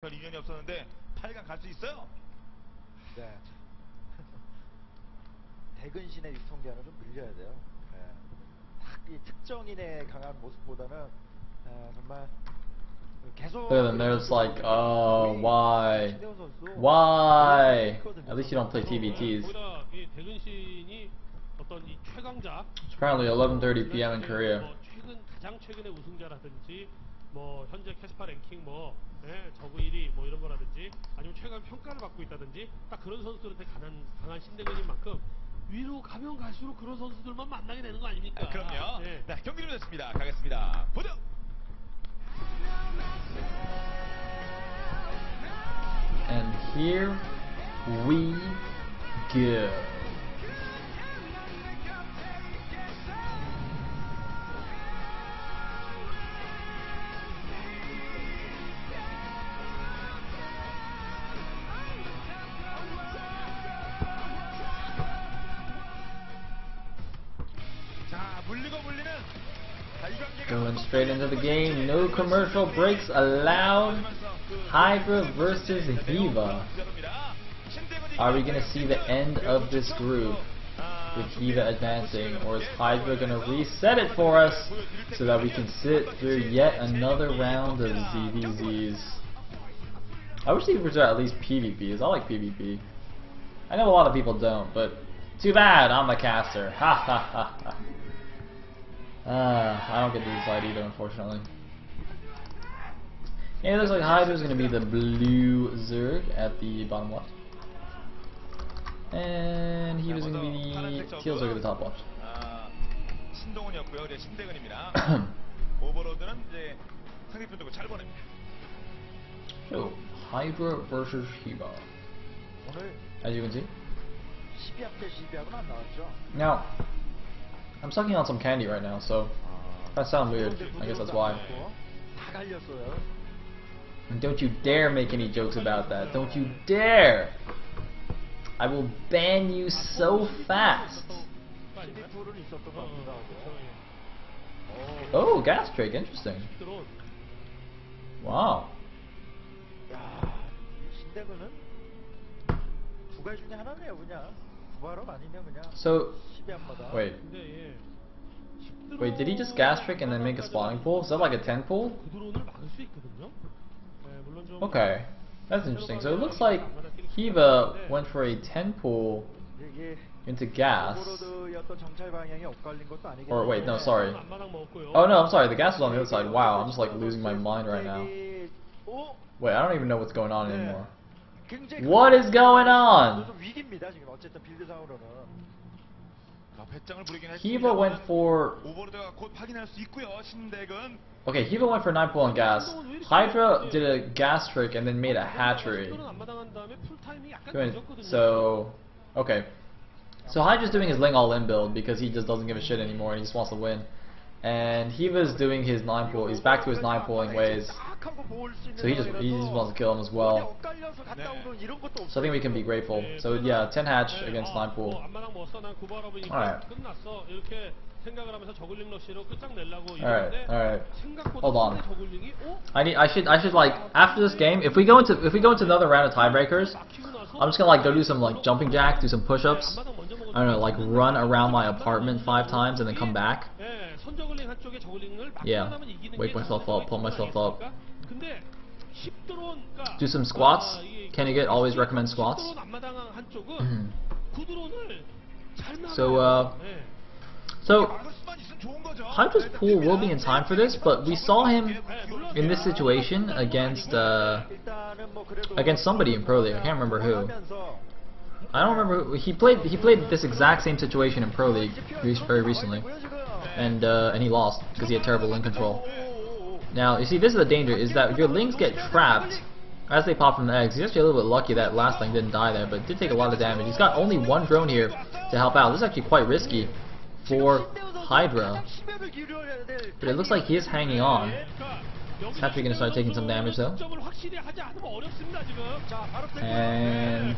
별 인연이 없었는데 8강 갈 수 있어요. 네. 대근신의 유통기한은 좀 늘려야 돼요. 네. 딱 이 특정인의 강한 모습보다는 정말 계속. But then there's like, why? Why? At least you don't play TBTs. 대근신이 어떤 이 최강자. It's apparently 11:30 p.m. in Korea. 가장 최근의 우승자라든지 뭐 현재 캐스파 랭킹 뭐 저그 1위 뭐 이런 거라든지 아니면 최강 평가를 받고 있다든지 딱 그런 선수들한테 강한 신대근인 만큼 위로 가면 갈수록 그런 선수들만 만나게 되는 거 아닙니까? 그럼요. 네. 네, 경기 준비됐습니다. 가겠습니다. 보죠. And here we go. Going straight into the game, no commercial breaks allowed. Hydra versus Hyvaa. Are we gonna see the end of this group with Hyvaa advancing, or is Hydra gonna reset it for us so that we can sit through yet another round of ZVZs? I wish these were at least PvPs. I like PvP. I know a lot of people don't, but too bad, I'm the caster. Ha ha ha ha. I don't get to decide either, unfortunately. Yeah, it looks like Hydra's going to be the blue Zerg at the bottom left. And he was going to be the teal Zerg at the top left. 신동훈이었고요. 신대근입니다. 오버로드는 이제 상대편 두고 잘 보냅니다. So, Hydra versus Hyvaa. As you can see. Now, I'm sucking on some candy right now, so that sounds weird. I guess that's why. And don't you dare make any jokes about that. Don't you dare! I will ban you so fast. Oh, gas trick, interesting. Wow. So, wait, did he just gas trick and then make a spawning pool? Is that like a 10 pool? Okay, that's interesting. So it looks like Hyvaa went for a 10 pool into gas. Or wait, no, sorry. Oh no, I'm sorry, the gas was on the other side. Wow, I'm just like losing my mind right now. Wait, I don't even know what's going on anymore. What is going on? Hyvaa went for... Okay, Hyvaa went for 9 pool on gas. Hydra did a gas trick and then made a hatchery. So... Okay. So Hydra's doing his Ling all-in build because he just doesn't give a shit anymore and he just wants to win. And Hyvaa's doing his 9 pool. He's back to his 9 pooling ways. So he just wants to kill him as well. So I think we can be grateful. So yeah, 10 hatch against 9 pool. Alright. Alright. Hold on. I should like after this game, if we go into another round of tiebreakers, I'm just gonna like go do some like jumping jack, do some push-ups. I don't know, like run around my apartment 5 times and then come back. Yeah. Wake myself up, pull myself up. Do some squats. Can you get always recommend squats? So Hydra's pool will be in time for this, but we saw him in this situation against somebody in Pro League. I can't remember who. I don't remember who. He played this exact same situation in Pro League very recently, and he lost because he had terrible link control. Now you see, this is the danger: is that your links get trapped as they pop from the eggs. He's actually a little bit lucky that last link didn't die there, but it did take a lot of damage. He's got only 1 drone here to help out. This is actually quite risky for Hydra, but it looks like he is hanging on. He's actually going to start taking some damage though. And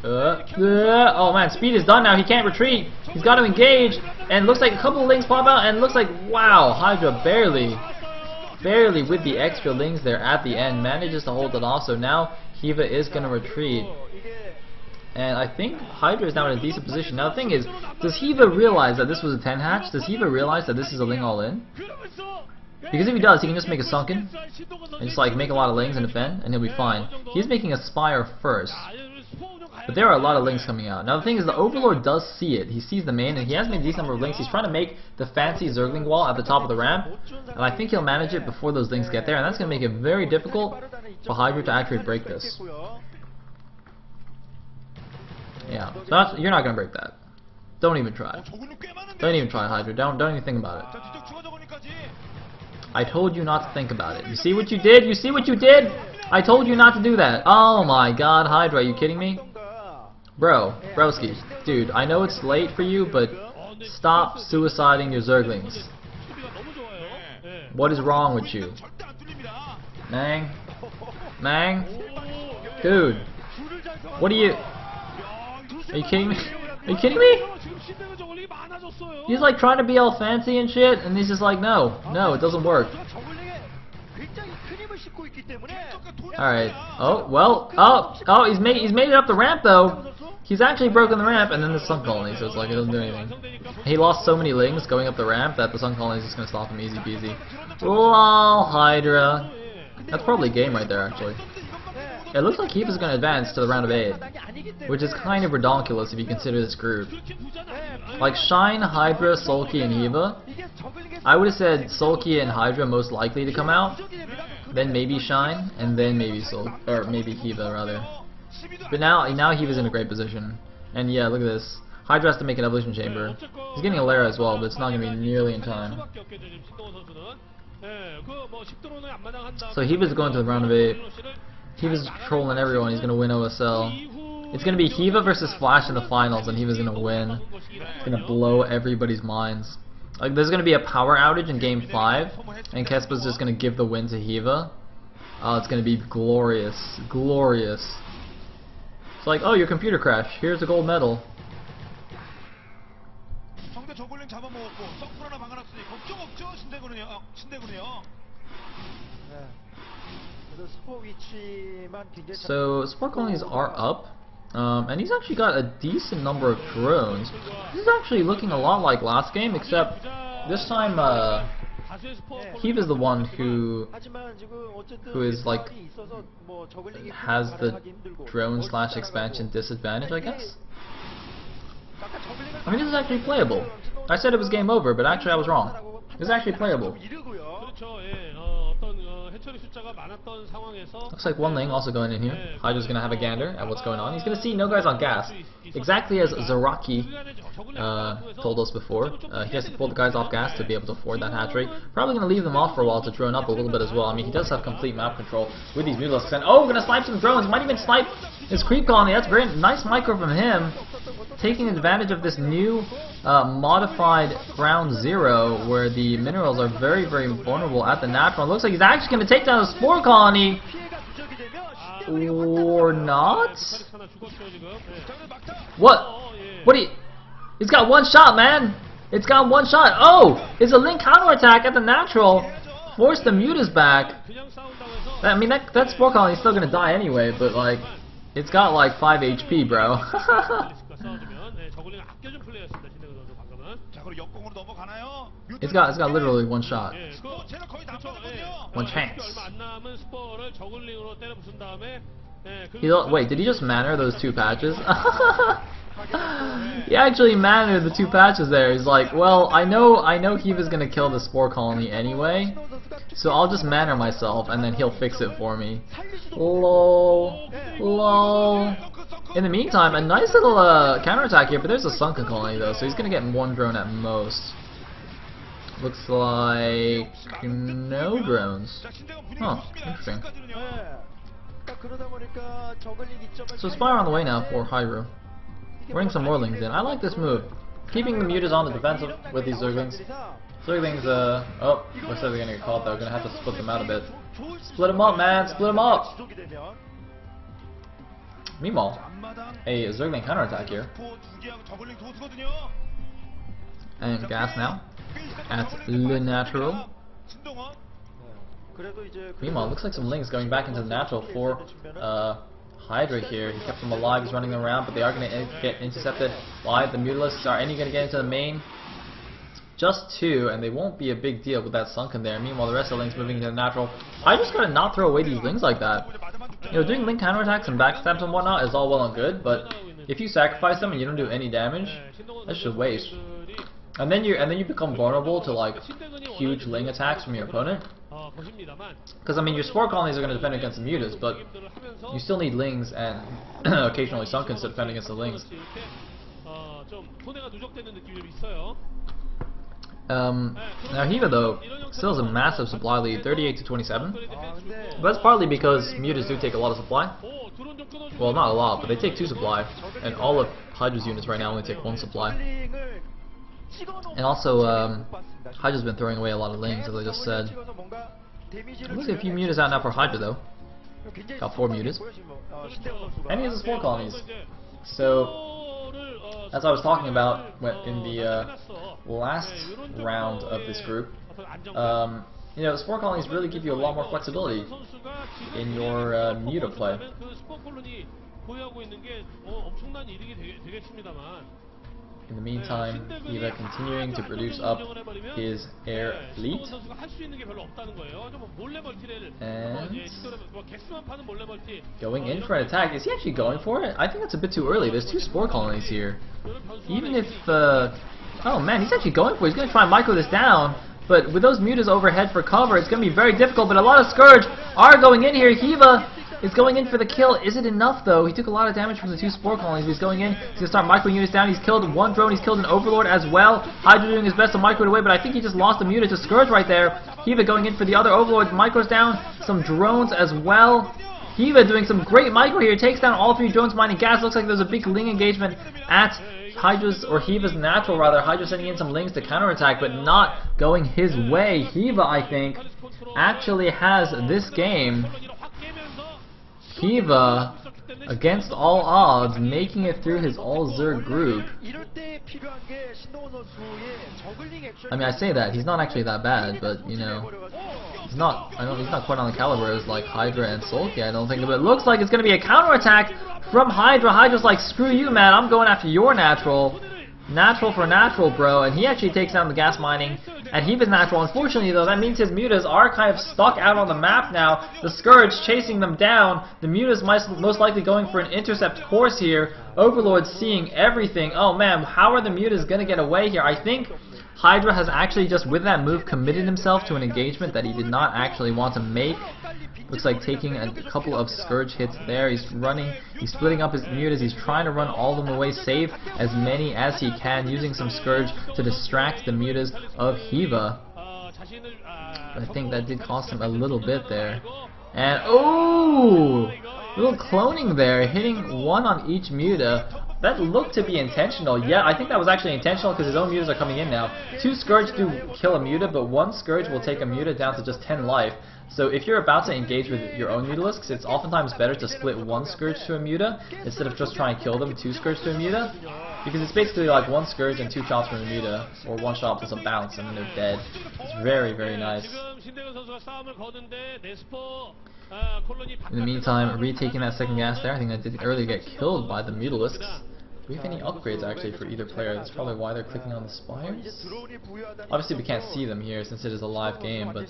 oh man, speed is done now. He can't retreat. He's got to engage, and looks like a couple of links pop out, and looks like, wow, Hydra barely barely with the extra lings there at the end manages to hold it off. So now Hyvaa is going to retreat. And I think Hydra is now in a decent position. Now the thing is, does Hyvaa realize that this was a 10 hatch? Does Hyvaa realize that this is a ling all in? Because if he does, he can just make a sunken and just like make a lot of lings and defend, and he'll be fine. He's making a spire first, but there are a lot of lings coming out. Now the thing is, the Overlord does see it. He sees the main, and he has made a decent number of lings. He's trying to make the fancy Zergling wall at the top of the ramp, and I think he'll manage it before those lings get there, and that's going to make it very difficult for Hydra to actually break this. Yeah, so that's, you're not going to break that. Don't even try. Don't even try, Hydra. Don't even think about it. I told you not to think about it. You see what you did? You see what you did? I told you not to do that. Oh my god, Hydra, are you kidding me? Bro, broski, dude, I know it's late for you, but stop suiciding your Zerglings. What is wrong with you? Mang? Mang? Dude, what are you... Are you kidding me? Are you kidding me? He's like trying to be all fancy and shit, and he's just like, no, it doesn't work. Alright. Oh, well, oh, he's made it up the ramp though. He's actually broken the ramp, and then the Sun Colony, so it's like it doesn't do anything. He lost so many lings going up the ramp that the Sun Colony is just gonna stop him easy peasy. Lol, Hydra. That's probably game right there, actually. It looks like Hyvaa's going to advance to the round of 8, which is kind of redonkulous if you consider this group. Like Shine, Hydra, Sulky, and Hyvaa. I would have said Sulky and Hydra most likely to come out, then maybe Shine, and then maybe maybe Hyvaa rather. But now Hyvaa's in a great position, and yeah, look at this. Hydra has to make an evolution chamber. He's getting a Lara as well, but it's not going to be nearly in time. So Hyvaa's going to the round of 8. Hyvaa's trolling everyone. He's gonna win OSL. It's gonna be Hyvaa versus Flash in the finals, and Hyvaa's gonna win. It's gonna blow everybody's minds. Like, there's gonna be a power outage in Game 5, and Kespa's just gonna give the win to Hyvaa. Oh, it's gonna be glorious, glorious. It's like, oh, your computer crashed. Here's a gold medal. So support colonies are up, and he's actually got a decent number of drones. This is actually looking a lot like last game, except this time Hyvaa's the one who is like has the drone / expansion disadvantage, I guess. I mean, this is actually playable. I said it was game over, but actually I was wrong. It's actually playable. Looks like one ling also going in here. Hydra's gonna have a gander at what's going on. He's gonna see no guys on gas, exactly as Zaraki told us before. He has to pull the guys off gas to be able to afford that hatch rate. Probably gonna leave them off for a while to drone up a little bit as well. I mean, he does have complete map control with these mutilisks. And oh, gonna snipe some drones. Might even snipe his creep colony. That's great. Nice micro from him, taking advantage of this new modified ground 0 where the minerals are very, very vulnerable at the natural. It looks like he's actually going to take down a spore colony. Or not? What? What do you... It's got one shot, man. It's got one shot. Oh! It's a link counterattack at the natural. Force the mutas back. I mean, that spore colony is still going to die anyway, but like... It's got like 5 HP, bro. It's got literally one shot. One chance. Wait, did he just manner those 2 patches? He actually mannered the 2 patches there. He's like, well, I know Hyvaa's gonna kill the spore colony anyway, so I'll just manner myself and then he'll fix it for me. Lol. Lol. In the meantime, a nice little counterattack here, but there's a sunken colony though, so he's gonna get 1 drone at most. Looks like no drones. Huh, interesting. So Spire on the way now for Hydra. Bring some more lings in. I like this move. Keeping the mutas on the defensive with these Zerglings. Zerglings, oh, looks like they're gonna get caught though. Gonna have to split them out a bit. Split them up, man. Split them up. Meanwhile, a Zergling counterattack here. And gas now at Le Natural. Meanwhile, it looks like some links going back into the natural for Hydra here. He kept them alive, he's running around, but they are going to get intercepted by the Mutalisks. Are any going to get into the main? Just 2, and they won't be a big deal with that sunken there. Meanwhile, the rest of the links moving into the natural. I just gotta not throw away these links like that. You know, doing link counterattacks and backstabs and whatnot is all well and good, but if you sacrifice them and you don't do any damage, that's just waste. And then you become vulnerable to like huge link attacks from your opponent. Because I mean, your spore colonies are going to defend against the mutas, but you still need lings and occasionally sunkens to defend against the lings. Now Hyvaa though still has a massive supply lead, 38 to 27. But that's partly because mutas do take a lot of supply. Well, not a lot, but they take 2 supply, and all of Hydra's units right now only take 1 supply. And also, Hydra's been throwing away a lot of lanes, as I just said. Looks like a few mutas out now for Hydra though. Got 4 mutas. And he has the spore colonies. So, as I was talking about in the last round of this group, you know, spore colonies really give you a lot more flexibility in your muta play. In the meantime, Hyvaa continuing to produce up his air fleet. And going in for an attack. Is he actually going for it? I think that's a bit too early. There's 2 spore colonies here. Even if... oh man, he's actually going for it. He's going to try and micro this down. But with those mutas overhead for cover, it's going to be very difficult. But a lot of Scourge are going in here. Hyvaa is going in for the kill. Is it enough though? He took a lot of damage from the 2 spore colonies. He's going in. He's going to start micro units down. He's killed 1 drone. He's killed an overlord as well. Hydra doing his best to micro it away, but I think he just lost a muta to Scourge right there. Hyvaa going in for the other overlord. Micros down. Some drones as well. Hyvaa doing some great micro here. Takes down all 3 drones mining gas. Looks like there's a big ling engagement at Hydra's, or Hyvaa's natural rather. Hydra sending in some lings to counterattack, but not going his way. Hyvaa, I think, actually has this game. Hyvaa, against all odds, making it through his all-Zerg group. I mean, I say that, he's not actually that bad, but, you know, he's not quite on the caliber as, like, Hydra and Sulky, I don't think, but it looks like it's going to be a counterattack from Hydra. Hydra's like, screw you, man, I'm going after your natural. Natural for natural, bro, and he actually takes down the gas mining at Hyvaa's natural. Unfortunately, though, that means his mutas are kind of stuck out on the map now. The Scourge chasing them down. The mutas most likely going for an intercept course here. Overlord seeing everything. Oh man, how are the mutas going to get away here? I think Hydra has actually just, with that move, committed himself to an engagement that he did not actually want to make. Looks like taking a couple of Scourge hits there. He's running, he's splitting up his mutas, he's trying to run all of them away, save as many as he can, using some Scourge to distract the mutas of Hyvaa. But I think that did cost him a little bit there. And, oh! A little cloning there, hitting 1 on each muta. That looked to be intentional. Yeah, I think that was actually intentional because his own mutas are coming in now. 2 Scourge do kill a muta, but 1 Scourge will take a muta down to just 10 life. So if you're about to engage with your own Mutalisks, it's oftentimes better to split 1 Scourge to a muta instead of just trying to kill them 2 Scourge to a muta. Because it's basically like 1 Scourge and 2 shots from a muta, or 1 shot plus a bounce and then they're dead. It's very, very nice. In the meantime, retaking that second gas there. I think that did earlier get killed by the Mutalisks. Do we have any upgrades actually for either player? That's probably why they're clicking on the spires. Obviously we can't see them here since it is a live game, but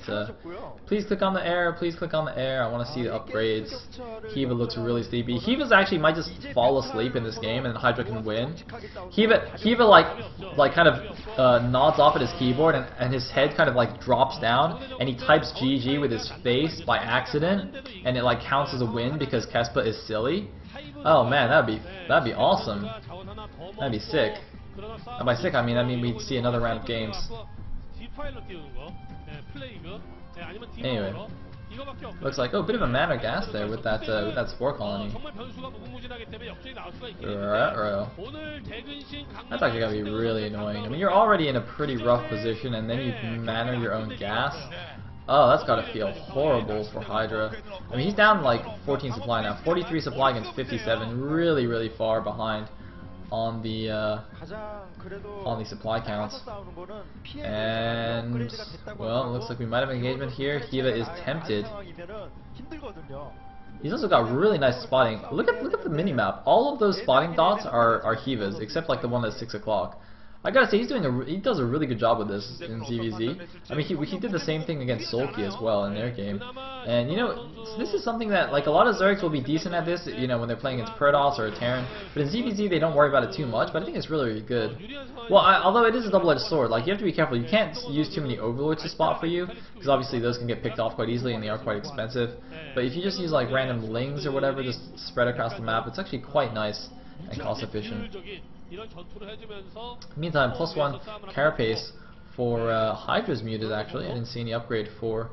please click on the air, please click on the air. I want to see the upgrades. Hyvaa looks really sleepy. Hyvaa's actually might just fall asleep in this game and Hydra can win. Hyvaa like kind of nods off at his keyboard and his head kind of like drops down and he types GG with his face by accident and it like counts as a win because Kespa is silly. Oh man, that'd be awesome. That'd be sick. And by sick, I mean we'd see another round of games. Anyway, looks like a bit of a mana gas there with that spore colony. That's actually gonna be really annoying. I mean, you're already in a pretty rough position, and then you mana your own gas. Oh, that's gotta feel horrible for Hydra. I mean, he's down like 14 supply now. 43 supply against 57. Really, really far behind on the 가장 그래도 on the supply counts. 나가서 싸우는 거는 피해를 And 업그레이드가 됐다고 well, 하더라도 looks like we might have engagement here. Hiva is tempted. 상황이면은 힘들거든요. He's also got really nice spotting. Look at the mini map. All of those spotting dots are Hiva's, except like the one that's 6 o'clock. I gotta say, he does a really good job with this in ZVZ. I mean, he did the same thing against Sulky as well in their game. And you know, this is something that like a lot of Zergs will be decent at this, you know, when they're playing against Protoss or a Terran. But in ZVZ they don't worry about it too much. But I think it's really, really good. Well, although it is a double-edged sword, like you have to be careful. You can't use too many Overlords to spot for you, because obviously those can get picked off quite easily and they are quite expensive. But if you just use like random lings or whatever, just spread across the map, it's actually quite nice and cost efficient. Meantime, +1 carapace for Hydra's muted actually. I didn't see any upgrade for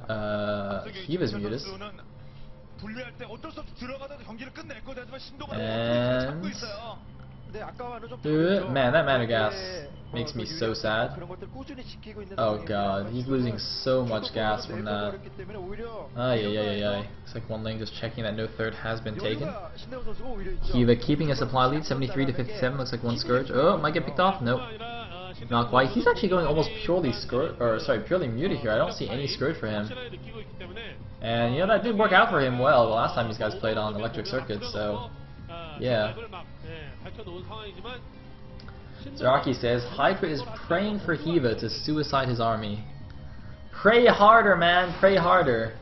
Hiva's muted. And man, that mana gas makes me so sad. Oh god, he's losing so much gas from that. Looks like one lane just checking that no third has been taken. Hiva keeping a supply lead, 73 to 57. Looks like one Scourge. Oh, might get picked off. Nope, not quite. He's actually going almost purely Scourge, or sorry, purely muted here. I don't see any Scourge for him. And you know, that did work out for him well the last time these guys played on electric circuits. So yeah. Zaraki says, Hydra is praying for Hiva to suicide his army. Pray harder, man, pray harder.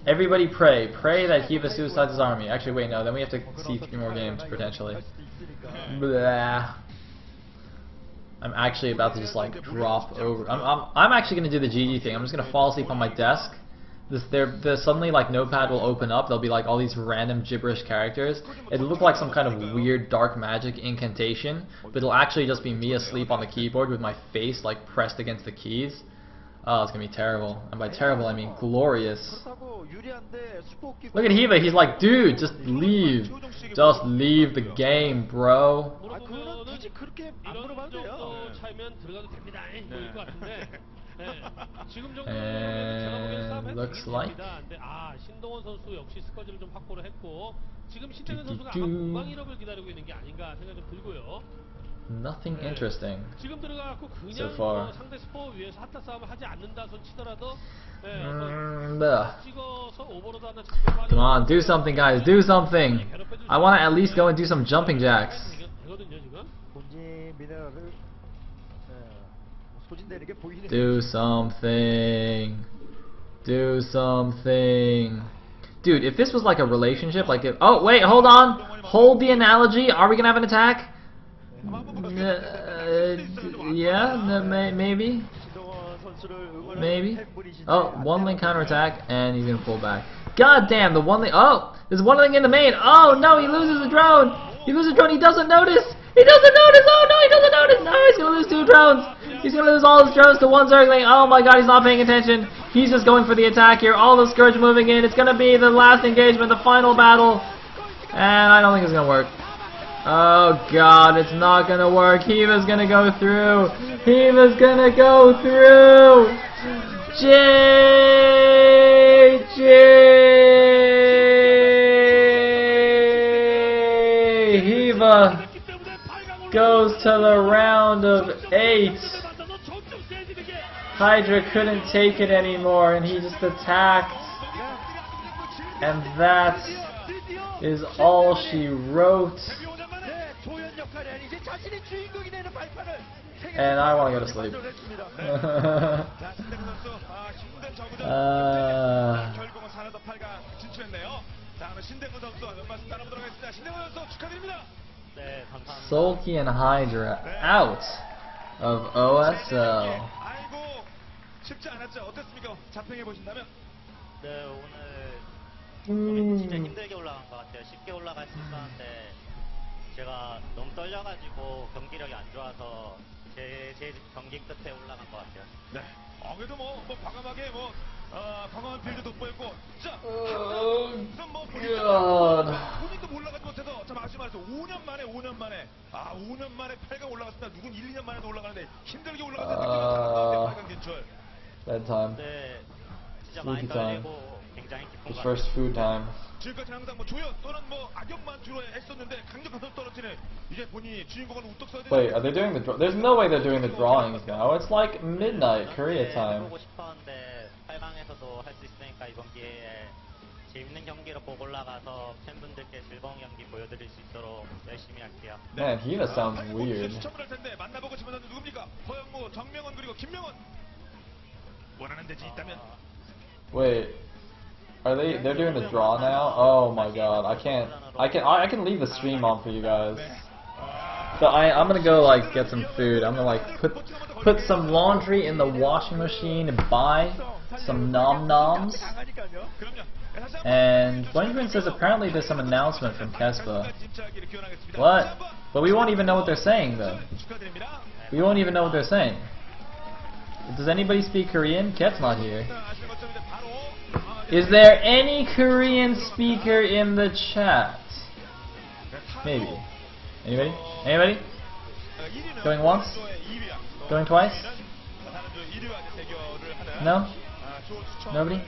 Everybody pray. Pray that Hiva suicides his army. Actually, wait, no, then we have to see 3 more games, potentially. Blah. I'm actually about to just, like, drop over. I'm actually going to do the GG thing. I'm just going to fall asleep on my desk. Suddenly, like, Notepad will open up. There'll be like all these random gibberish characters. It'll look like some kind of weird dark magic incantation, but it'll actually just be me asleep on the keyboard with my face like pressed against the keys. Oh, it's gonna be terrible. And by terrible, I mean glorious. Look at Hiva. He's like, dude, just leave. Just leave the game, bro. And looks like 신동원 선수 역시 스쿼지를 좀 확보를 했고 지금 신동원 선수가 아마 공방 1업을 기다리고 있는 게 아닌가 생각이 좀 들고요. Nothing interesting 지금 들어가고 그냥 so far. 상대 스포 위에서 한타 싸움을 하지 않는다 손 치더라도 찍어서 오버로드 하나 Come on, do something, guys, do something. I want to at least go and do some jumping jacks. Do something. Do something. Dude, if this was like a relationship, like if... Oh, wait, hold on. Hold the analogy. Are we going to have an attack? Yeah, maybe. Maybe. Oh, one link counterattack, and he's going to pull back. God damn, the one link... Oh, there's one link in the main. Oh, no, he loses the drone. He loses the drone. He doesn't notice. He doesn't notice! Oh no, he doesn't notice! No, he's gonna lose 2 drones! He's gonna lose all his drones to one Zergling. Oh my god, he's not paying attention. He's just going for the attack here. All the Scourge moving in. It's gonna be the last engagement, the final battle. And I don't think it's gonna work. Oh god, it's not gonna work. Hiva's gonna go through. Hiva's gonna go through! Hiva goes to the round of 8. Hydra couldn't take it anymore and he just attacked. And that is all she wrote. And I want to go to sleep. Sulky and Hydra out of OSL. 오늘 진짜 힘들게 올라간 것 같아요. 쉽게 올라갈 수 있었는데 제가 너무 떨려가지고 경기력이 안 좋아서 제 경기 끝에 올라간 것 같아요. 네. 그래도 뭐 과감하게 과감한 빌드도 보였고, 자, 우선 본인도 올라가지 못해서 참 아쉬운 말해서 5년 만에 5년 만에 8강 올라갔습니다. 누군 1, 2년 만에도 올라가는데 힘들게 올라갔는데 8강 진출. Bedtime. 네, 진짜 많이 Sleepy time. 떨리고 굉장히 기쁜 The 것 first 같아요. food time. 지금까지 항상 뭐 조연 또는 뭐 악역만 주로 했었는데 강력한 선수 떨어지는 이제 본인이 주인공을 우뚝 서야 되는. Wait, are they doing the? There's no way they're doing the drawings now. It's like midnight Korea time. 해보고 싶었는데 8강에서도 할 수 있으니까 이번 기회에 재밌는 경기로 보고 올라가서 팬분들께 즐거운 경기 보여드릴 수 있도록 열심히 할게요. Man, Hina sounds weird. 추첨을 할 텐데 만나보고 싶은 선수 누굽니까? 허영무, 정명원 그리고 김명원. 원하는 대지 있다면. Wait, are they're doing the draw now? Oh my god, I can leave the stream on for you guys. So I'm gonna go like get some food. I'm gonna like put some laundry in the washing machine and buy some nom noms. And Wenjun says apparently there's some announcement from Kespa. What? But we won't even know what they're saying though. We won't even know what they're saying. Does anybody speak Korean? Ket's not here. Is there any Korean speaker in the chat? Maybe. Anybody? Anybody? Going once? Going twice? No? Nobody?